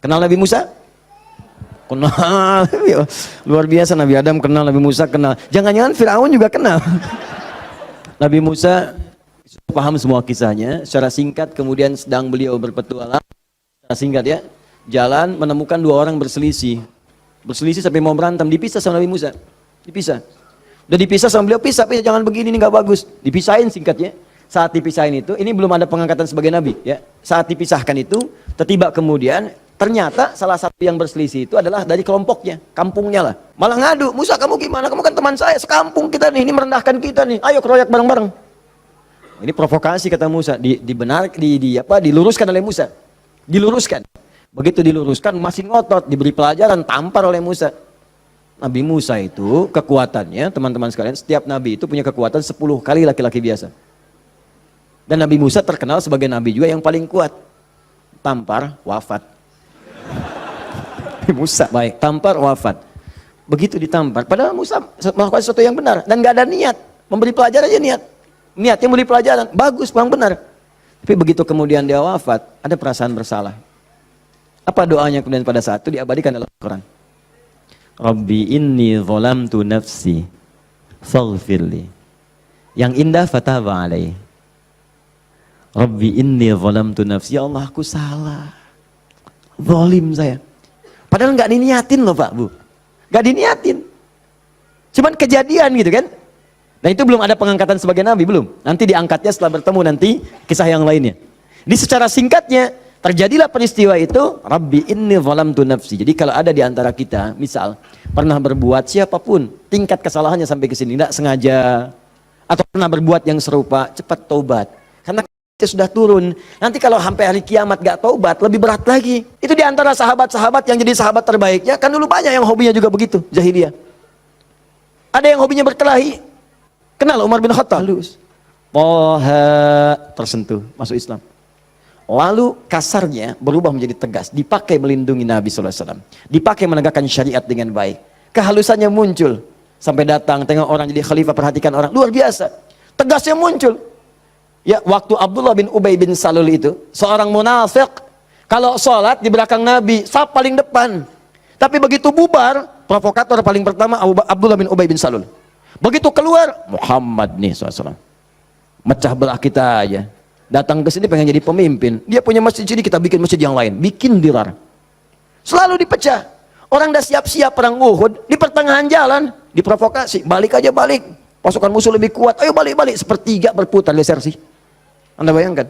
Kenal Nabi Musa? Kenal. Luar biasa, Nabi Adam kenal, Nabi Musa kenal. Jangan-jangan Fir'aun juga kenal. Nabi Musa paham semua kisahnya. Secara singkat, kemudian sedang beliau berpetualang. Secara singkat ya, jalan menemukan dua orang berselisih. Berselisih sampai mau berantem, dipisah sama Nabi Musa. Dipisah. Udah dipisah sama beliau, pisah, jangan begini, ini nggak bagus. Dipisahin singkatnya. Saat dipisahin itu, ini belum ada pengangkatan sebagai nabi ya. Saat dipisahkan itu, tiba kemudian ternyata salah satu yang berselisih itu adalah dari kelompoknya, kampungnya lah. Malah ngadu, Musa kamu gimana? Kamu kan teman saya, sekampung kita nih, ini merendahkan kita nih. Ayo keroyak bareng-bareng. Ini provokasi kata Musa, diluruskan oleh Musa. Diluruskan. Begitu diluruskan, masih ngotot, diberi pelajaran, tampar oleh Musa. Nabi Musa itu kekuatannya, teman-teman sekalian, setiap nabi itu punya kekuatan 10 kali laki-laki biasa. Dan Nabi Musa terkenal sebagai nabi juga yang paling kuat. Tampar, wafat. Musa baik, tampar wafat. Begitu ditampar, padahal Musa melakukan sesuatu yang benar dan gak ada niat memberi pelajaran aja niatnya memberi pelajaran bagus, bang benar. Tapi begitu kemudian dia wafat, ada perasaan bersalah. Apa doanya kemudian pada saat itu diabadikan dalam Al-Quran? Rabbi inni zalamtu nafsi faghfirli. Yang indah fataba alaih. Rabbi inni zalamtu nafsi, ya Allah aku salah, zalim saya. Padahal nggak diniatin loh Pak Bu, nggak diniatin, cuman kejadian gitu kan. Dan itu belum ada pengangkatan sebagai nabi, belum. Nanti diangkatnya setelah bertemu nanti kisah yang lainnya. Ini secara singkatnya terjadilah peristiwa itu. Rabbi inni zalamtu nafsi. Jadi kalau ada di antara kita, misal pernah berbuat siapapun, tingkat kesalahannya sampai ke sini, tidak sengaja, atau pernah berbuat yang serupa, cepat taubat. Karena sudah turun. Nanti kalau sampai hari kiamat gak taubat, lebih berat lagi. Itu diantara sahabat-sahabat yang jadi sahabat terbaiknya. Kan dulu banyak yang hobinya juga begitu, jahiliyah. Ada yang hobinya berkelahi. Kenal Umar bin Khattab? Halus. Tersentuh, masuk Islam. Lalu kasarnya berubah menjadi tegas. Dipakai melindungi Nabi SAW. Dipakai menegakkan syariat dengan baik. Kehalusannya muncul. Sampai datang, tengok orang jadi khalifah, perhatikan orang. Luar biasa. Tegasnya muncul. Ya, waktu Abdullah bin Ubay bin Salul itu, seorang munafik, kalau sholat di belakang Nabi, saf paling depan. Tapi begitu bubar, provokator paling pertama Abdullah bin Ubay bin Salul. Begitu keluar, Muhammad nih SAW. Mecah belah kita aja. Datang ke sini pengen jadi pemimpin. Dia punya masjid sini, kita bikin masjid yang lain. Bikin dilar. Selalu dipecah. Orang dah siap-siap perang Uhud, di pertengahan jalan, diprovokasi. Balik aja balik. Pasukan musuh lebih kuat. Ayo balik-balik. Sepertiga berputar desersi. Anda bayangkan?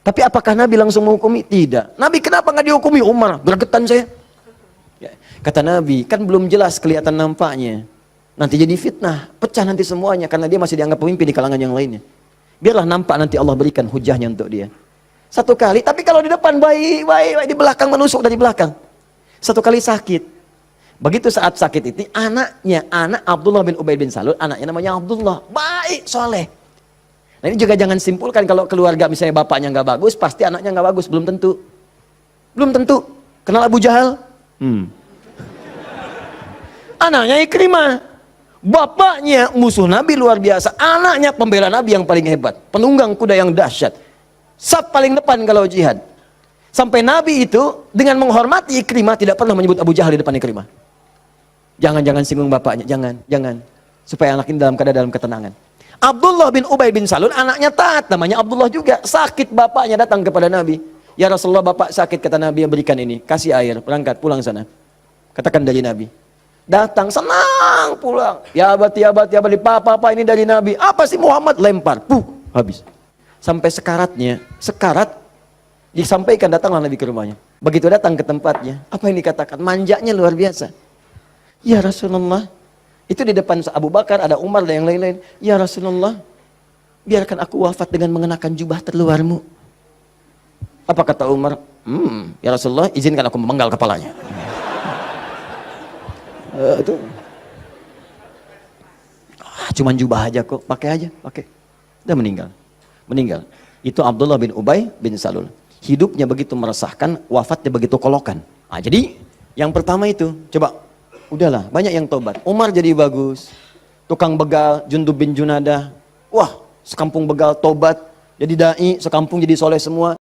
Tapi apakah Nabi langsung menghukumi? Tidak. Nabi kenapa nggak dihukumi? Umar, gregetan saya. Ya, kata Nabi, kan belum jelas kelihatan nampaknya. Nanti jadi fitnah, pecah nanti semuanya karena dia masih dianggap pemimpin di kalangan yang lainnya. Biarlah nampak nanti Allah berikan hujahnya untuk dia. Satu kali, tapi kalau di depan baik, di belakang menusuk dari belakang. Satu kali sakit. Begitu saat sakit itu anak Abdullah bin Ubay bin Salul, anaknya namanya Abdullah, baik, soleh. Nah ini juga jangan simpulkan kalau keluarga misalnya bapaknya nggak bagus, pasti anaknya nggak bagus. Belum tentu. Belum tentu. Kenal Abu Jahal? Anaknya Ikrimah. Bapaknya musuh Nabi luar biasa. Anaknya pembela Nabi yang paling hebat. Penunggang kuda yang dahsyat. Saf paling depan kalau jihad. Sampai Nabi itu dengan menghormati Ikrimah tidak pernah menyebut Abu Jahal di depan Ikrimah. Jangan singgung bapaknya. Jangan. Supaya anak ini dalam ketenangan. Abdullah bin Ubay bin Salul anaknya taat, namanya Abdullah juga. Sakit bapaknya datang kepada Nabi. Ya Rasulullah, bapak sakit, kata Nabi, yang berikan ini, kasih air, berangkat pulang sana. Katakan dari Nabi. Datang senang pulang. Ya abadi papa ini dari Nabi. Apa sih Muhammad? Lempar, habis. Sampai sekarat disampaikan, datanglah Nabi ke rumahnya. Begitu datang ke tempatnya, apa yang dikatakan? Manjanya luar biasa. Ya Rasulullah, itu di depan Abu Bakar, ada Umar dan yang lain-lain. Ya Rasulullah, biarkan aku wafat dengan mengenakan jubah terluarmu. Apa kata Umar? Ya Rasulullah, izinkan aku memenggal kepalanya. Cuman jubah aja kok, pakai aja. Udah meninggal. Itu Abdullah bin Ubay bin Salul. Hidupnya begitu meresahkan, wafatnya begitu kolokan. Nah, jadi yang pertama itu, coba. Udahlah, banyak yang tobat. Umar jadi bagus. Tukang begal, Jundub bin Junadah. Wah, sekampung begal tobat. Jadi dai, sekampung jadi soleh semua.